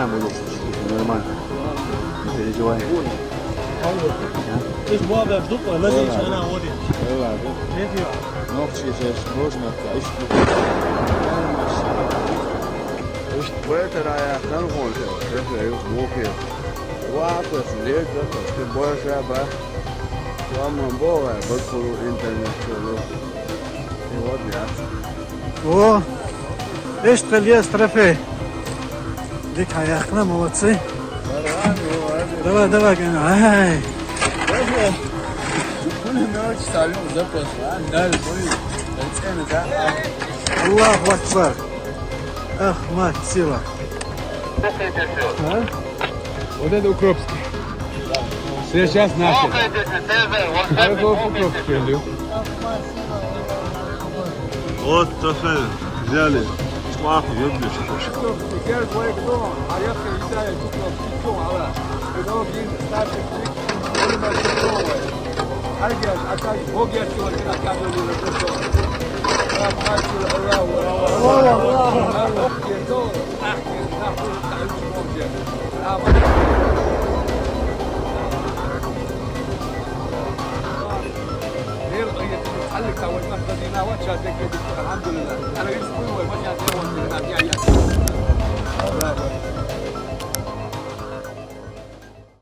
буду. Нормально. Не переживай. ايش بابا بدقه لازم انا اوري يلا كيف يا نوخشي زيش روزنا تعيش Just beter ja kan gewoon zeggen. Dat is heel mooi. Water, leert dat. Als je boys hebben, dan een boy hebben voor internet. Wat ja. о ايش تخليه استرفي ديك هيخنا موتسي دوا كان هاي كل الناس تعلموا زبط. ده الكل. الله اكبر اخ مات سيرة Вот это Укропский. Сейчас наши. А это Укропский, Илью. Вот такая взяли. Смаху, ёбнешь. الحمد لله انا جبت كل ما